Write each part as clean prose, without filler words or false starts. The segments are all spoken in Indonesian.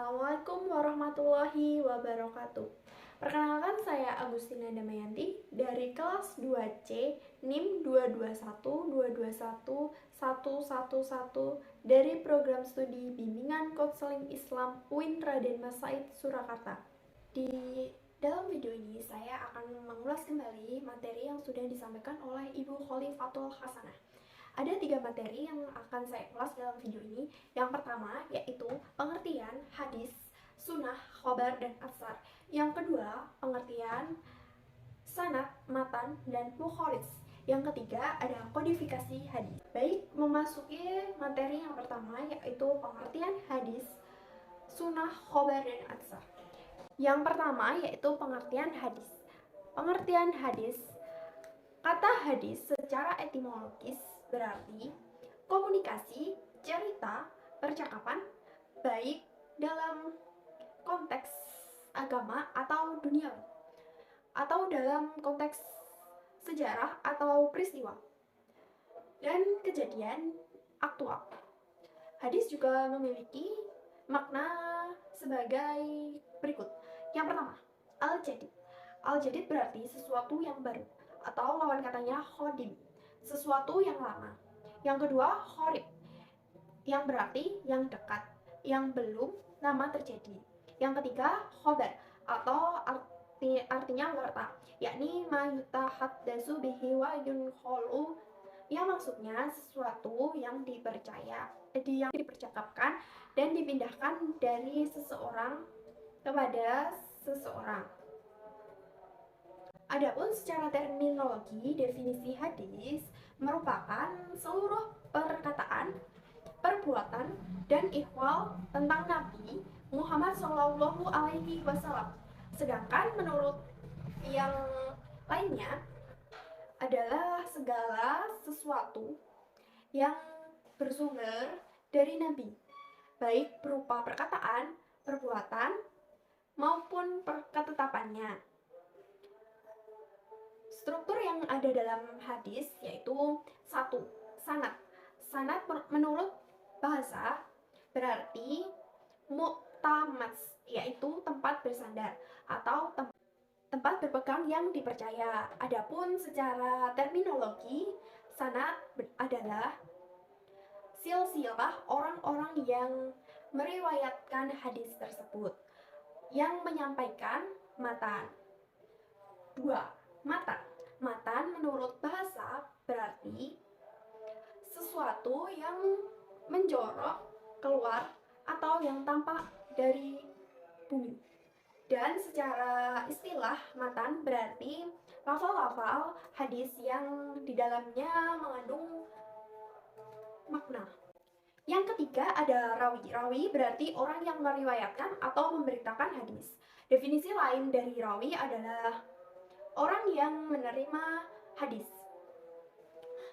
Assalamualaikum warahmatullahi wabarakatuh. Perkenalkan, saya Agustina Damayanti dari kelas 2C NIM 221221111 dari program studi bimbingan konseling Islam UIN Raden Mas Said Surakarta. Di dalam video ini saya akan mengulas kembali materi yang sudah disampaikan oleh Ibu Khalifatul Hasanah. Ada 3 materi yang akan saya ulas dalam video ini. Yang pertama yaitu pengertian hadis, sunnah, khobar, dan asar. Yang kedua, pengertian sanad, matan, dan mukhoris. Yang ketiga ada kodifikasi hadis. Baik, memasuki materi yang pertama yaitu pengertian hadis, sunnah, khobar, dan asar. Yang pertama yaitu pengertian hadis. Pengertian hadis. Kata hadis secara etimologis berarti komunikasi, cerita, percakapan, baik dalam konteks agama atau dunia, atau dalam konteks sejarah atau peristiwa, dan kejadian aktual. Hadis juga memiliki makna sebagai berikut. Yang pertama, al-jadid. Al-jadid berarti sesuatu yang baru, atau lawan katanya khodim, sesuatu yang lama. Yang kedua, khorib, yang berarti yang dekat, yang belum lama terjadi. Yang ketiga, khobar, atau artinya warta, yakni ma yutahaddatsu bihi wa yunqalu, yang maksudnya sesuatu yang yang dipercakapkan dan dipindahkan dari seseorang kepada seseorang. Adapun secara terminologi, definisi hadis merupakan seluruh perkataan, perbuatan, dan ikhwal tentang Nabi Muhammad SAW. Sedangkan menurut yang lainnya adalah segala sesuatu yang bersumber dari Nabi, baik berupa perkataan, perbuatan, maupun ketetapannya. Struktur yang ada dalam hadis yaitu 1. Sanad. Sanad menurut bahasa berarti mu'tamad, yaitu tempat bersandar atau tempat berpegang yang dipercaya. Adapun secara terminologi, sanad adalah silsilah orang-orang yang meriwayatkan hadis tersebut yang menyampaikan matan. 2. Matan. Matan menurut bahasa berarti sesuatu yang menjorok keluar atau yang tampak dari bumi. Dan secara istilah, matan berarti lafal-lafal hadis yang di dalamnya mengandung makna. Yang ketiga ada rawi. Rawi berarti orang yang meriwayatkan atau memberitakan hadis. Definisi lain dari rawi adalah orang yang menerima hadis,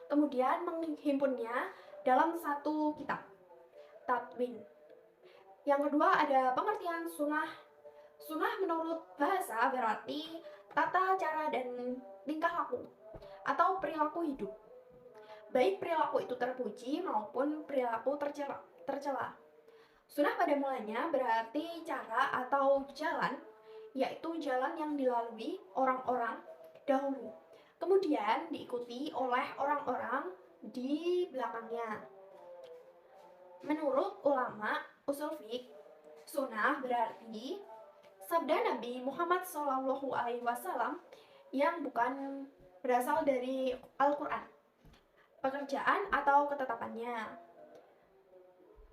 kemudian menghimpunnya dalam satu kitab, tadwin. Yang kedua ada pengertian sunnah. Sunnah menurut bahasa berarti tata cara dan tingkah laku atau perilaku hidup, baik perilaku itu terpuji maupun perilaku tercela. Sunnah pada mulanya berarti cara atau jalan, yaitu jalan yang dilalui orang-orang dahulu, kemudian diikuti oleh orang-orang di belakangnya. Menurut ulama usul fiqh, sunnah berarti sabda Nabi Muhammad SAW yang bukan berasal dari Al-Quran, pekerjaan atau ketetapannya.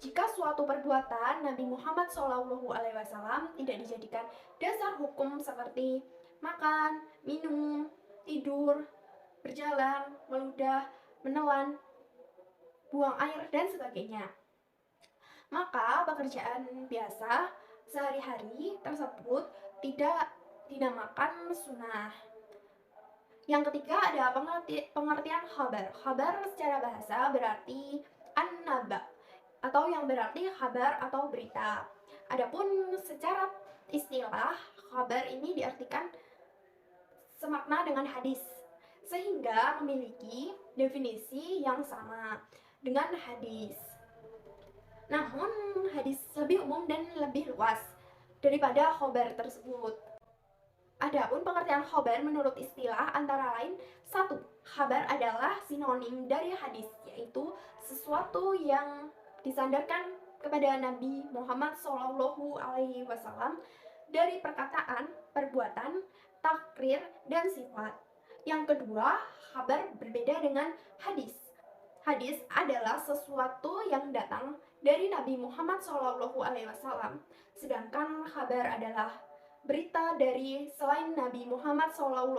Jika suatu perbuatan Nabi Muhammad SAW tidak dijadikan dasar hukum seperti makan, minum, tidur, berjalan, meludah, menelan, buang air, dan sebagainya, maka pekerjaan biasa sehari-hari tersebut tidak dinamakan sunnah. Yang ketiga ada pengertian khabar. Khabar secara bahasa berarti an-naba, atau yang berarti kabar atau berita. Adapun secara istilah, kabar ini diartikan semakna dengan hadis, sehingga memiliki definisi yang sama dengan hadis. Namun hadis lebih umum dan lebih luas daripada khobar tersebut. Adapun pengertian khobar menurut istilah antara lain: 1. Khabar adalah sinonim dari hadis, yaitu sesuatu yang disandarkan kepada Nabi Muhammad SAW dari perkataan, perbuatan, takrir, dan sifat. Yang kedua, khabar berbeda dengan hadis. Hadis adalah sesuatu yang datang dari Nabi Muhammad SAW, sedangkan khabar adalah berita dari selain Nabi Muhammad SAW.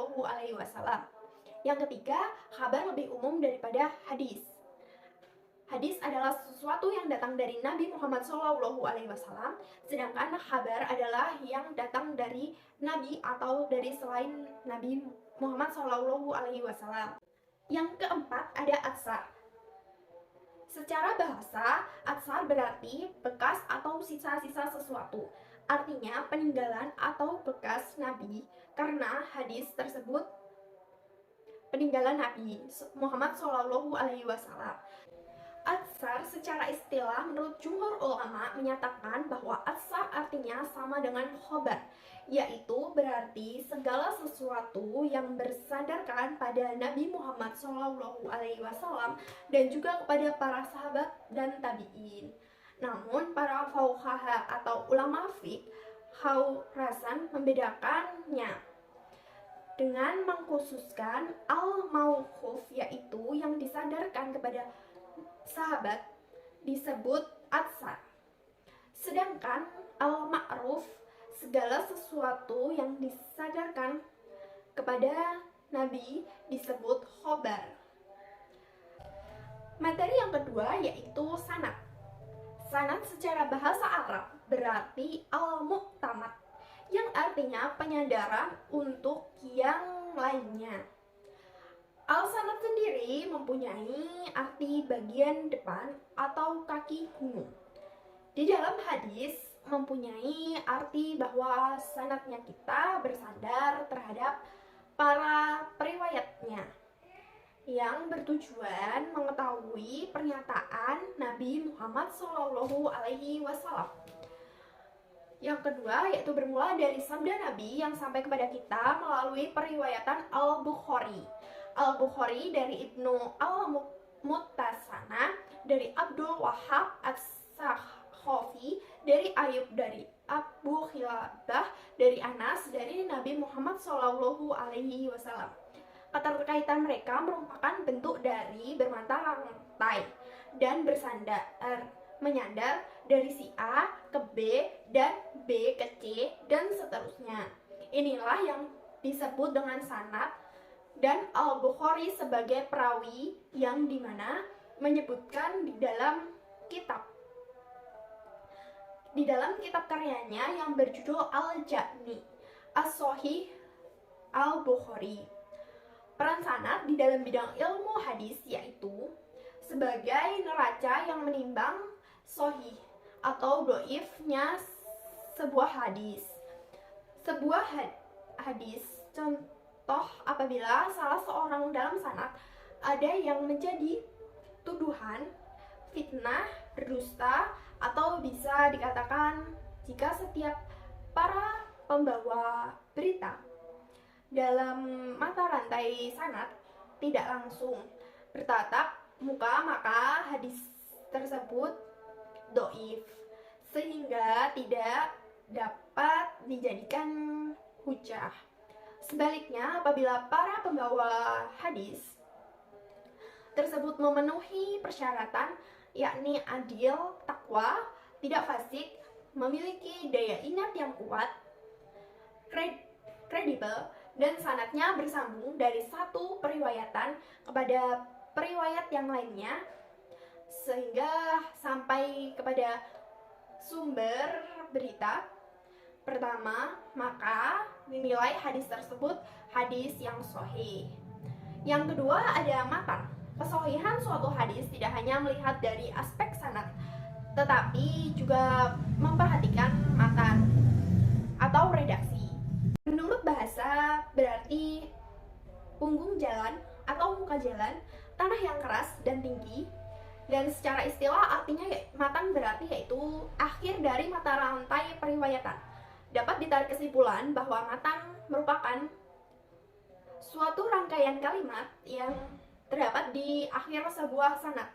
Yang ketiga, khabar lebih umum daripada hadis. Hadis adalah sesuatu yang datang dari Nabi Muhammad SAW, sedangkan khabar adalah yang datang dari Nabi atau dari selain Nabi Muhammad SAW. Yang keempat, ada atsar. Secara bahasa, atsar berarti bekas atau sisa-sisa sesuatu. Artinya peninggalan atau bekas Nabi, karena hadis tersebut peninggalan Nabi Muhammad SAW. Atsar secara istilah menurut jumhur ulama menyatakan bahwa atsar artinya sama dengan khobar, yaitu berarti segala sesuatu yang bersandarkan pada Nabi Muhammad SAW dan juga kepada para sahabat dan tabi'in. Namun para fuqaha atau ulama fiqh Khurasan membedakannya dengan mengkhususkan al-mauquf, yaitu yang disandarkan kepada sahabat disebut atsar. Sedangkan al-ma'ruf, segala sesuatu yang disandarkan kepada Nabi disebut khobar. Materi yang kedua yaitu sanad. Sanad secara bahasa Arab berarti al-mu'tamad, yang artinya penyandaran untuk yang lainnya. Al-sanad sendiri mempunyai arti bagian depan atau kaki gunung. Di dalam hadis mempunyai arti bahwa sanadnya kita bersandar terhadap para periwayatnya, yang bertujuan mengetahui pernyataan Nabi Muhammad SAW. Yang kedua yaitu bermula dari sabda Nabi yang sampai kepada kita melalui periwayatan Al-Bukhari. Al-Bukhari dari Ibnu Al-Muttasana, dari Abdul Wahab As-Sakhafi, dari Ayub, dari Abu Khilabah, dari Anas, dari Nabi Muhammad SAW. Keterkaitan mereka merupakan bentuk dari bermata rantai dan menyandar dari si A ke B dan B ke C dan seterusnya. Inilah yang disebut dengan sanad, dan Al-Bukhari sebagai perawi yang dimana menyebutkan di dalam kitab karyanya yang berjudul Al-Jami' As-Sahih Al-Bukhari. Peran sanad di dalam bidang ilmu hadis yaitu sebagai neraca yang menimbang sahih atau doifnya sebuah hadis. Sebuah hadis, contoh apabila salah seorang dalam sanad ada yang menjadi tuduhan, fitnah, berdusta, atau bisa dikatakan jika setiap para pembawa berita dalam mata rantai sanad tidak langsung bertatap muka, maka hadis tersebut doif, sehingga tidak dapat dijadikan hujah. Sebaliknya, apabila para pembawa hadis tersebut memenuhi persyaratan, yakni adil, takwa, tidak fasik, memiliki daya ingat yang kuat, kredibel, dan sanadnya bersambung dari satu periwayatan kepada periwayat yang lainnya sehingga sampai kepada sumber berita pertama, maka dinilai hadis tersebut hadis yang sahih. Yang kedua ada matan. Kesahihan suatu hadis tidak hanya melihat dari aspek sanad, tetapi juga memperhatikan matan atau redaksi. Menurut bahasa berarti punggung jalan atau muka jalan, tanah yang keras dan tinggi. Dan secara istilah artinya matan berarti yaitu akhir dari mata rantai periwayatan. Dapat ditarik kesimpulan bahwa matan merupakan suatu rangkaian kalimat yang terdapat di akhir sebuah sanad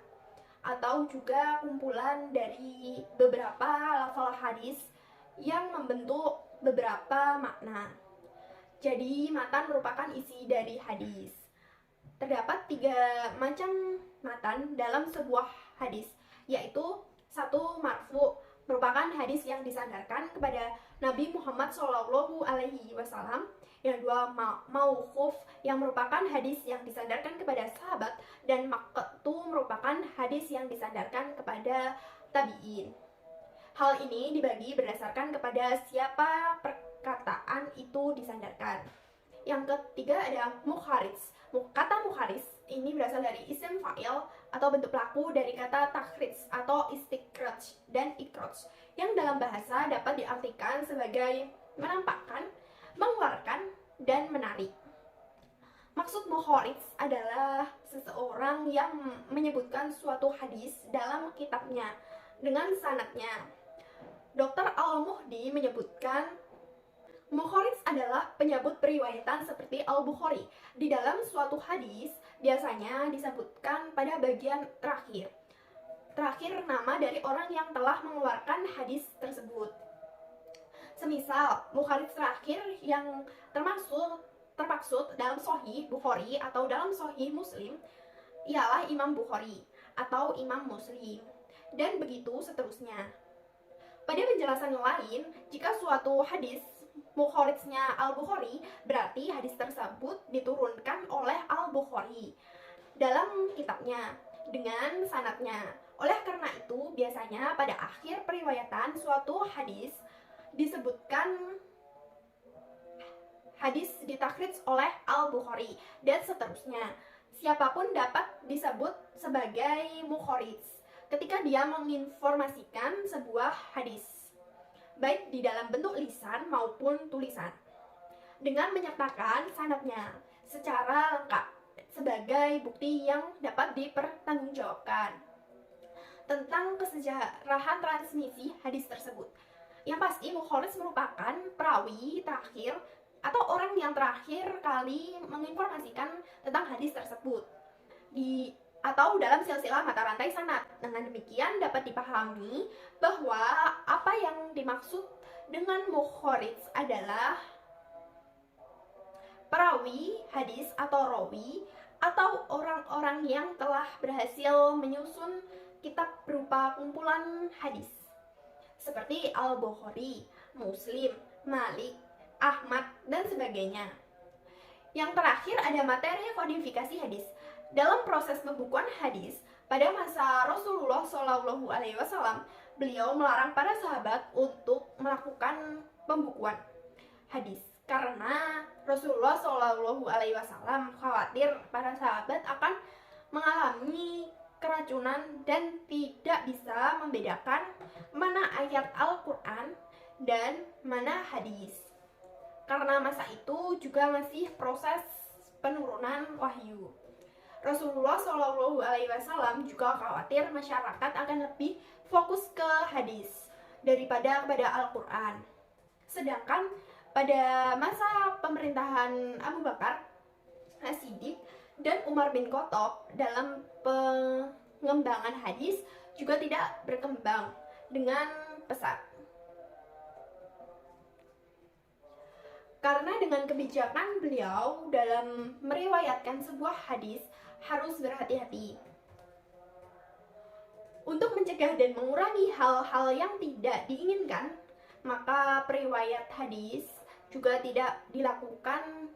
atau juga kumpulan dari beberapa lafal hadis yang membentuk beberapa makna. Jadi matan merupakan isi dari hadis. Terdapat 3 macam matan dalam sebuah hadis, yaitu 1. Marfu, merupakan hadis yang disandarkan kepada Nabi Muhammad SAW. Yang 2. Mauquf, yang merupakan hadis yang disandarkan kepada sahabat, dan maqtu merupakan hadis yang disandarkan kepada tabi'in. Hal ini dibagi berdasarkan kepada siapa perkataan itu disandarkan. Yang ketiga ada mukharis. Kata mukharis ini berasal dari isim fa'il atau bentuk pelaku dari kata takhrij atau istikhraj dan ikhraj, yang dalam bahasa dapat diartikan sebagai menampakkan, mengeluarkan, dan menarik. Maksud mukharis adalah seseorang yang menyebutkan suatu hadis dalam kitabnya dengan sanadnya. Dr. Al-Muhdi menyebutkan mukharis adalah penyebut periwayatan seperti Al-Bukhari. Di dalam suatu hadis biasanya disebutkan pada bagian terakhir nama dari orang yang telah mengeluarkan hadis tersebut. Semisal mukharis terakhir yang termaksud dalam Sahih Bukhari atau dalam Sahih Muslim ialah Imam Bukhari atau Imam Muslim, dan begitu seterusnya. Pada penjelasan lain, jika suatu hadis mukharijnya Al-Bukhari, berarti hadis tersebut diturunkan oleh Al-Bukhari dalam kitabnya dengan sanadnya. Oleh karena itu, biasanya pada akhir periwayatan suatu hadis disebutkan hadis ditakhrij oleh Al-Bukhari dan seterusnya. Siapapun dapat disebut sebagai mukharij ketika dia menginformasikan sebuah hadis, baik di dalam bentuk lisan maupun tulisan, dengan menyertakan sanadnya secara lengkap sebagai bukti yang dapat dipertanggungjawabkan tentang kesejarahan transmisi hadis tersebut. Yang pasti mukharij merupakan perawi terakhir atau orang yang terakhir kali menginformasikan tentang hadis tersebut atau dalam silsilah mata rantai sanad. Dengan demikian dapat dipahami bahwa apa yang dimaksud dengan mukharij adalah perawi hadis atau rawi atau orang-orang yang telah berhasil menyusun kitab berupa kumpulan hadis seperti Al-Bukhari, Muslim, Malik, Ahmad, dan sebagainya. Yang terakhir ada materi kodifikasi hadis. Dalam proses pembukuan hadis pada masa Rasulullah SAW, beliau melarang para sahabat untuk melakukan pembukuan hadis karena Rasulullah SAW khawatir para sahabat akan mengalami keracunan dan tidak bisa membedakan mana ayat Al-Quran dan mana hadis. Karena masa itu juga masih proses penurunan wahyu. Rasulullah SAW juga khawatir masyarakat akan lebih fokus ke hadis daripada kepada Al-Quran. Sedangkan pada masa pemerintahan Abu Bakar As-Siddiq dan Umar bin Khattab, dalam pengembangan hadis juga tidak berkembang dengan pesat. Karena dengan kebijakan beliau dalam meriwayatkan sebuah hadis harus berhati-hati untuk mencegah dan mengurangi hal-hal yang tidak diinginkan, maka periwayat hadis juga tidak dilakukan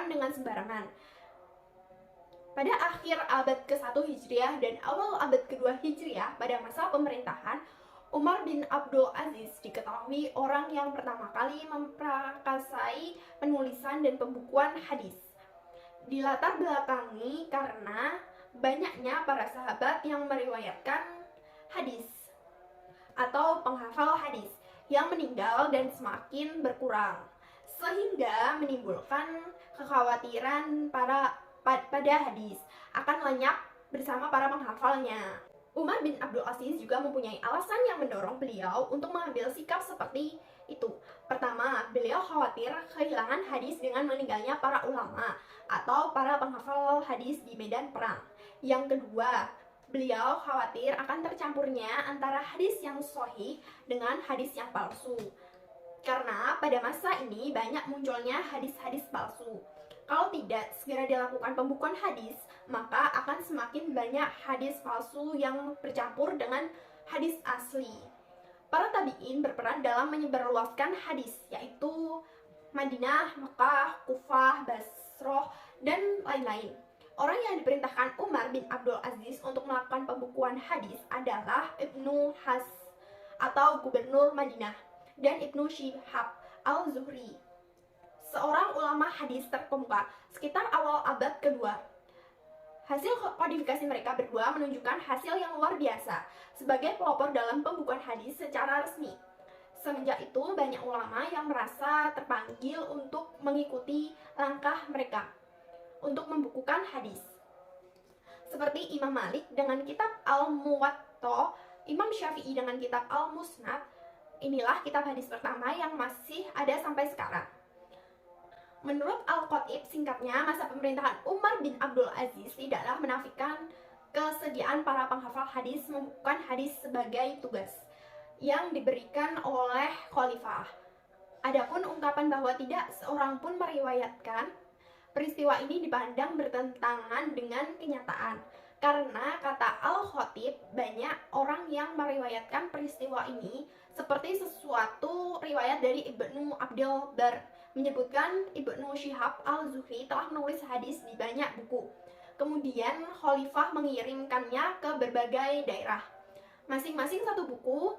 dengan sembarangan. Pada akhir abad ke-1 Hijriah dan awal abad ke-2 Hijriah, pada masa pemerintahan Umar bin Abdul Aziz, diketahui orang yang pertama kali memprakarsai penulisan dan pembukuan hadis. Dilatar belakangi karena banyaknya para sahabat yang meriwayatkan hadis atau penghafal hadis yang meninggal dan semakin berkurang, sehingga menimbulkan kekhawatiran pada hadis akan lenyap bersama para penghafalnya. Umar bin Abdul Aziz juga mempunyai alasan yang mendorong beliau untuk mengambil sikap seperti itu. Pertama, beliau khawatir kehilangan hadis dengan meninggalnya para ulama atau para penghafal hadis di medan perang. Yang kedua, beliau khawatir akan tercampurnya antara hadis yang sahih dengan hadis yang palsu. Karena pada masa ini banyak munculnya hadis-hadis palsu. Kalau tidak segera dilakukan pembukuan hadis, maka akan semakin banyak hadis palsu yang bercampur dengan hadis asli. Para tabi'in berperan dalam menyebarluaskan hadis, yaitu Madinah, Mekah, Kufah, Basroh, dan lain-lain. Orang yang diperintahkan Umar bin Abdul Aziz untuk melakukan pembukuan hadis adalah Ibnu Has atau Gubernur Madinah dan Ibnu Shihab al-Zuhri, seorang ulama hadis terkemuka sekitar awal abad kedua. Hasil kodifikasi mereka berdua menunjukkan hasil yang luar biasa sebagai pelopor dalam pembukuan hadis secara resmi. Semenjak itu banyak ulama yang merasa terpanggil untuk mengikuti langkah mereka untuk membukukan hadis. Seperti Imam Malik dengan kitab Al-Muwatta, Imam Syafi'i dengan kitab Al-Musnad. Inilah kitab hadis pertama yang masih ada sampai sekarang. Menurut Al-Khatib, singkatnya, masa pemerintahan Umar bin Abdul Aziz tidaklah menafikan kesediaan para penghafal hadis membukukan hadis sebagai tugas yang diberikan oleh khalifah. Adapun ungkapan bahwa tidak seorang pun meriwayatkan peristiwa ini dipandang bertentangan dengan kenyataan. Karena kata Al-Khatib, banyak orang yang meriwayatkan peristiwa ini seperti sesuatu riwayat dari Ibnu Abdul Bar menyebutkan Ibnu Shihab al-Zuhri telah menulis hadis di banyak buku. Kemudian khalifah mengirimkannya ke berbagai daerah. Masing-masing satu buku.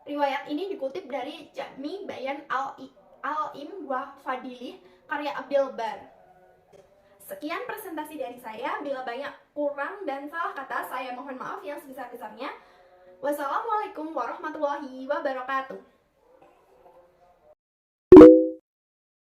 Riwayat ini dikutip dari Jami Bayan al-Im wa Fadilih karya Abdul Bar. Sekian presentasi dari saya. Bila banyak kurang dan salah kata, saya mohon maaf yang sebesar-besarnya. Wassalamualaikum warahmatullahi wabarakatuh.